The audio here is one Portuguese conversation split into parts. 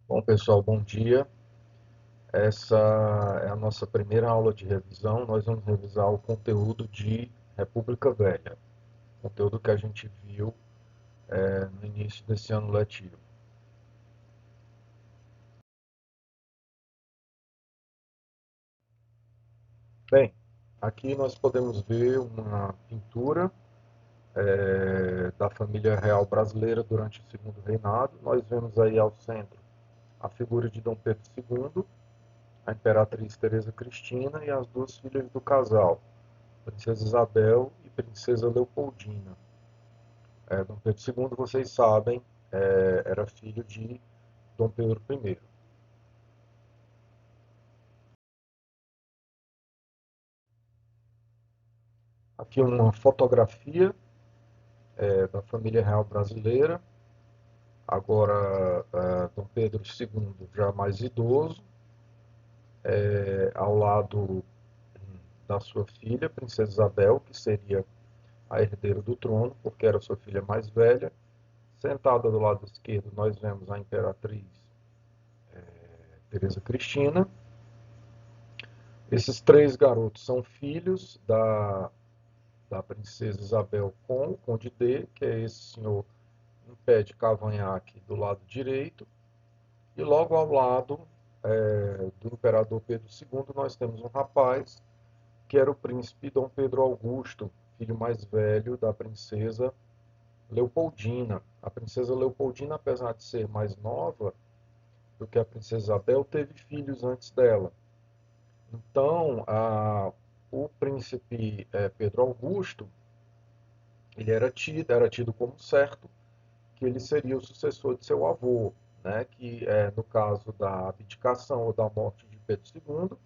Bom, pessoal, bom dia. Essa é a nossa primeira aula de revisão. Nós vamos revisar o conteúdo de República Velha, conteúdo que a gente viu no início desse ano letivo. Bem, aqui nós podemos ver uma pintura da família real brasileira durante o Segundo Reinado. Nós vemos aí ao centro a figura de Dom Pedro II, a imperatriz Teresa Cristina e as duas filhas do casal, Princesa Isabel e Princesa Leopoldina. Dom Pedro II, vocês sabem, era filho de Dom Pedro I. Aqui uma fotografia da família real brasileira, agora Dom Pedro II já mais idoso, ao lado da sua filha, Princesa Isabel, que seria a herdeira do trono, porque era sua filha mais velha. Sentada do lado esquerdo, nós vemos a imperatriz Teresa Cristina. Esses três garotos são filhos da princesa Isabel com o Conde D, que é esse senhor em pé de cavanhaque do lado direito, e logo ao lado do imperador Pedro II nós temos um rapaz que era o príncipe Dom Pedro Augusto, filho mais velho da princesa Leopoldina. A princesa Leopoldina, apesar de ser mais nova do que a princesa Isabel, teve filhos antes dela. Então, o príncipe Pedro Augusto, ele era tido como certo que ele seria o sucessor de seu avô, né, que no caso da abdicação ou da morte de Pedro II,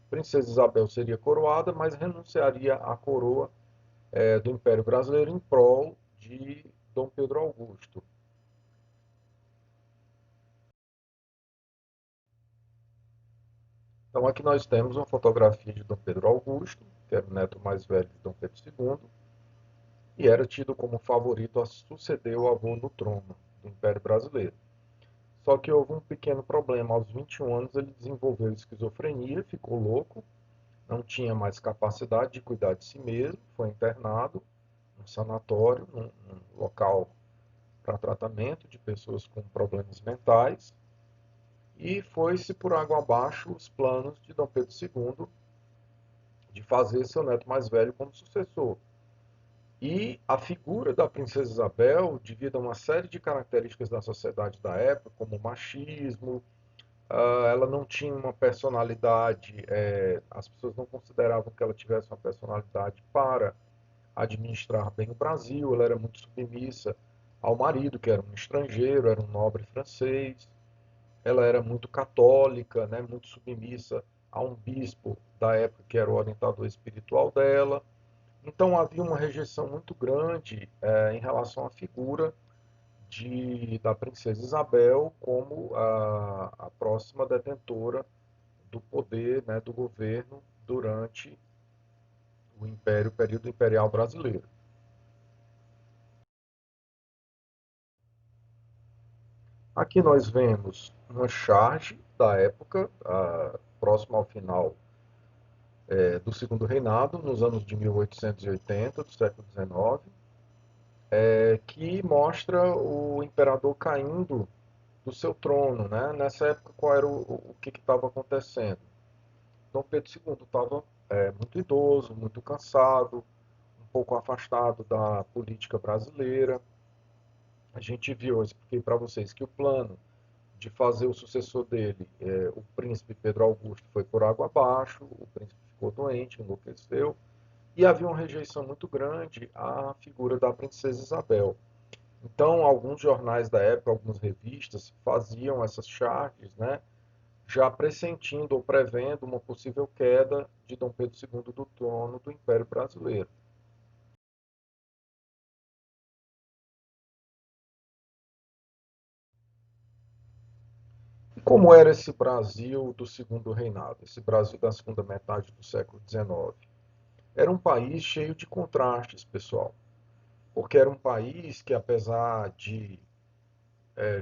Princesa Isabel seria coroada, mas renunciaria à coroa do Império Brasileiro em prol de Dom Pedro Augusto. Então aqui nós temos uma fotografia de Dom Pedro Augusto, que era o neto mais velho de Dom Pedro II, e era tido como favorito a suceder o avô no trono do Império Brasileiro. Só que houve um pequeno problema. Aos 21 anos ele desenvolveu esquizofrenia, ficou louco, não tinha mais capacidade de cuidar de si mesmo, foi internado num sanatório, num local para tratamento de pessoas com problemas mentais, e foi-se por água abaixo os planos de Dom Pedro II de fazer seu neto mais velho como sucessor. E a figura da princesa Isabel, devido a uma série de características da sociedade da época, como o machismo, ela não tinha uma personalidade, as pessoas não consideravam que ela tivesse uma personalidade para administrar bem o Brasil, ela era muito submissa ao marido, que era um estrangeiro, era um nobre francês, ela era muito católica, né, muito submissa a um bispo da época que era o orientador espiritual dela. Então havia uma rejeição muito grande em relação à figura da princesa Isabel como a próxima detentora do poder, né, do governo durante o Império, o período imperial brasileiro. Aqui nós vemos uma charge da época, próxima ao final do Segundo Reinado, nos anos de 1880, do século XIX, que mostra o imperador caindo do seu trono, né? Nessa época, qual era o que estava acontecendo? Dom Pedro II estava muito idoso, muito cansado, um pouco afastado da política brasileira. A gente viu, eu expliquei para vocês que o plano de fazer o sucessor dele, o príncipe Pedro Augusto, foi por água abaixo, o príncipe ficou doente, enlouqueceu, e havia uma rejeição muito grande à figura da princesa Isabel. Então, alguns jornais da época, algumas revistas, faziam essas charges, né, já pressentindo ou prevendo uma possível queda de Dom Pedro II do trono do Império Brasileiro. E como era esse Brasil do Segundo Reinado, esse Brasil da segunda metade do século XIX? Era um país cheio de contrastes, pessoal, porque era um país que, apesar de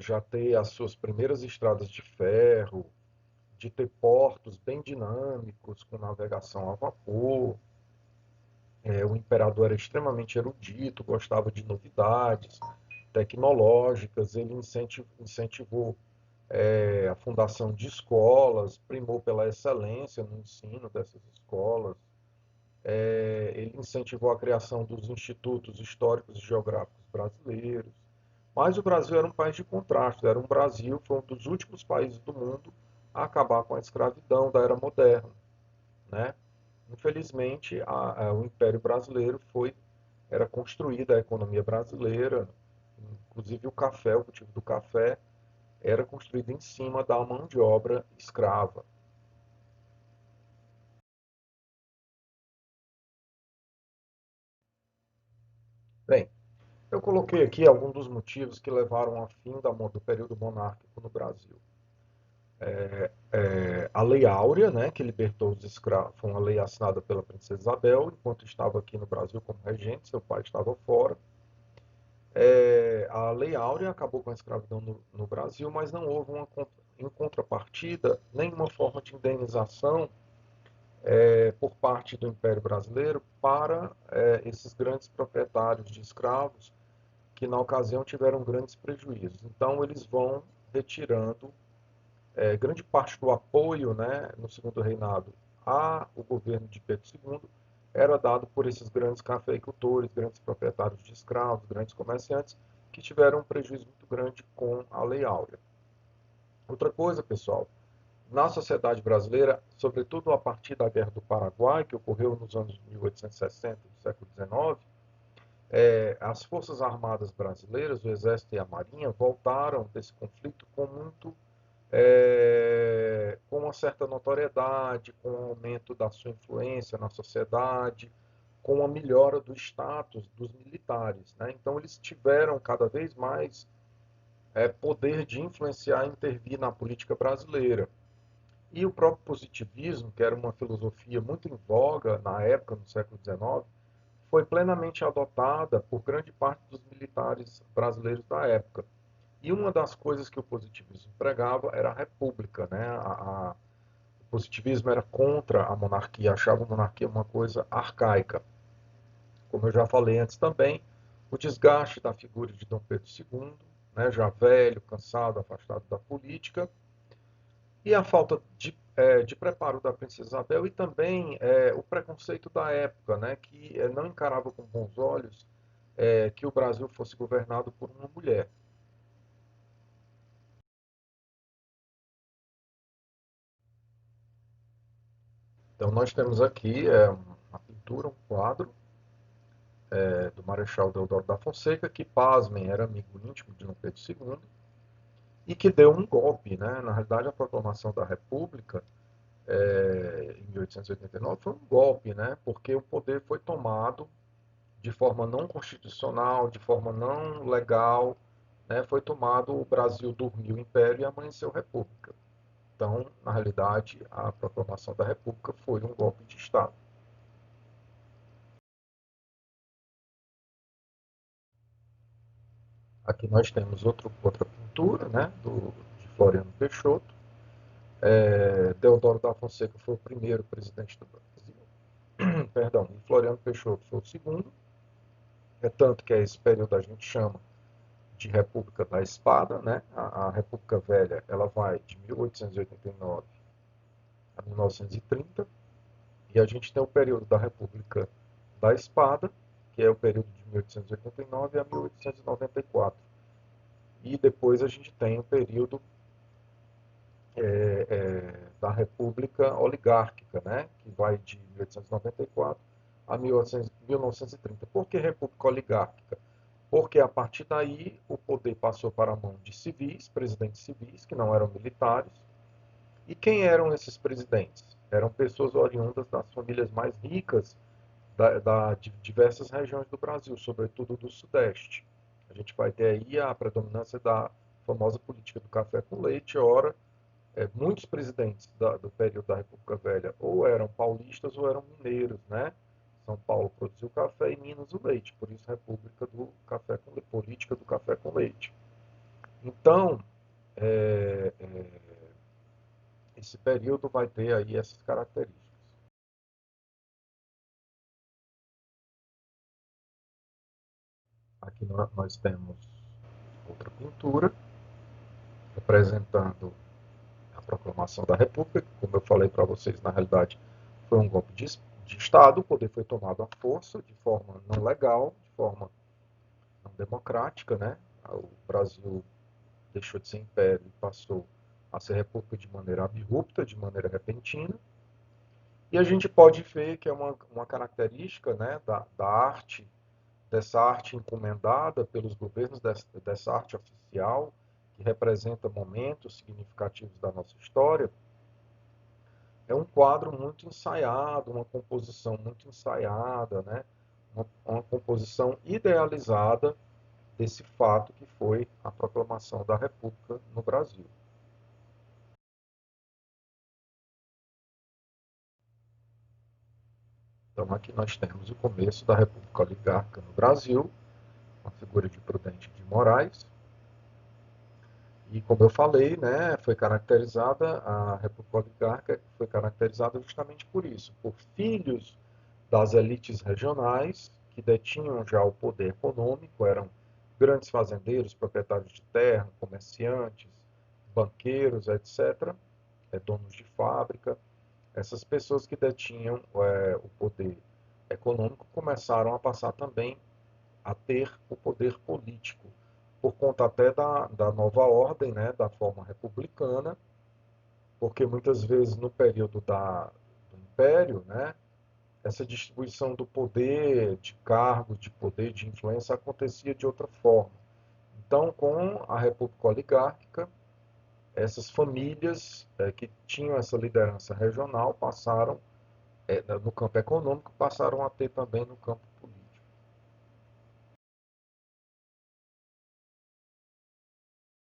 já ter as suas primeiras estradas de ferro, de ter portos bem dinâmicos, com navegação a vapor. O imperador era extremamente erudito, gostava de novidades tecnológicas, ele incentivou a fundação de escolas, primou pela excelência no ensino dessas escolas, ele incentivou a criação dos institutos históricos e geográficos brasileiros. Mas o Brasil era um país de contrastes, era um Brasil, foi um dos últimos países do mundo a acabar com a escravidão da era moderna, né? Infelizmente, o Império Brasileiro era construída a economia brasileira, inclusive o café, o cultivo do café, era construído em cima da mão de obra escrava. Bem, eu coloquei aqui alguns dos motivos que levaram ao fim do período monárquico no Brasil. A Lei Áurea, né, que libertou os escravos, foi uma lei assinada pela Princesa Isabel, enquanto estava aqui no Brasil como regente, seu pai estava fora. A Lei Áurea acabou com a escravidão no Brasil, mas não houve em contrapartida nenhuma forma de indenização por parte do Império Brasileiro para esses grandes proprietários de escravos que na ocasião tiveram grandes prejuízos. Então eles vão retirando grande parte do apoio, né, no segundo reinado ao governo de Pedro II era dado por esses grandes cafeicultores, grandes proprietários de escravos, grandes comerciantes que tiveram um prejuízo muito grande com a Lei Áurea. Outra coisa, pessoal, na sociedade brasileira, sobretudo a partir da Guerra do Paraguai, que ocorreu nos anos 1860 do século XIX, as Forças Armadas brasileiras, o Exército e a Marinha, voltaram desse conflito com uma certa notoriedade, com o aumento da sua influência na sociedade, com a melhora do status dos militares. Né? Então, eles tiveram cada vez mais poder de influenciar e intervir na política brasileira. E o próprio positivismo, que era uma filosofia muito em voga na época, no século XIX, foi plenamente adotada por grande parte dos militares brasileiros da época. E uma das coisas que o positivismo pregava era a república, né? O positivismo era contra a monarquia, achava a monarquia uma coisa arcaica. Como eu já falei antes também, o desgaste da figura de Dom Pedro II, né, já velho, cansado, afastado da política, e a falta de preparo da princesa Isabel e também o preconceito da época, né, que não encarava com bons olhos que o Brasil fosse governado por uma mulher. Então nós temos aqui uma pintura, um quadro do Marechal Deodoro da Fonseca, que, pasmem, era amigo íntimo de Dom Pedro II, e que deu um golpe. Né? Na realidade, a proclamação da República, em 1889, foi um golpe, né? Porque o poder foi tomado de forma não constitucional, de forma não legal, né? Foi tomado, o Brasil dormiu o Império e amanheceu República. Então, na realidade, a proclamação da República foi um golpe de Estado. Aqui nós temos outra pintura, né, de Floriano Peixoto. Deodoro da Fonseca foi o primeiro presidente do Brasil, perdão, e Floriano Peixoto foi o segundo. É tanto que esse período a gente chama de República da Espada, né? A República Velha ela vai de 1889 a 1930 e a gente tem o período da República da Espada, que é o período de 1889 a 1894. E depois a gente tem o período da República Oligárquica, né, que vai de 1894 a 1930. Por que República Oligárquica? Porque a partir daí o poder passou para a mão de civis, presidentes civis, que não eram militares. E quem eram esses presidentes? Eram pessoas oriundas das famílias mais ricas de diversas regiões do Brasil, sobretudo do Sudeste. A gente vai ter aí a predominância da famosa política do café com leite, ora muitos presidentes do período da República Velha ou eram paulistas ou eram mineiros, né? São Paulo produziu café e Minas o leite, por isso República do Café com Leite, política do café com leite. Então, é, esse período vai ter aí essas características. Aqui nós temos outra pintura representando a proclamação da República. Como eu falei para vocês, na realidade foi um golpe de Estado, o poder foi tomado à força, de forma não legal, de forma não democrática, né? O Brasil deixou de ser império e passou a ser república de maneira abrupta, de maneira repentina. E a gente pode ver que é uma característica, né, da arte, dessa arte encomendada pelos governos, dessa arte oficial, que representa momentos significativos da nossa história. É um quadro muito ensaiado, uma composição muito ensaiada, né? Uma composição idealizada desse fato que foi a proclamação da República no Brasil. Então, aqui nós temos o começo da República Oligárquica no Brasil, a figura de Prudente de Moraes. E, como eu falei, né, foi caracterizada, a República Oligárquica foi caracterizada justamente por isso, por filhos das elites regionais que detinham já o poder econômico, eram grandes fazendeiros, proprietários de terra, comerciantes, banqueiros, etc., donos de fábrica. Essas pessoas que detinham o poder econômico começaram a passar também a ter o poder político, por conta até da nova ordem, né, da forma republicana, porque muitas vezes no período do Império, né, essa distribuição do poder, de cargo, de poder, de influência acontecia de outra forma. Então, com a República Oligárquica, essas famílias que tinham essa liderança regional passaram, no campo econômico, passaram a ter também no campo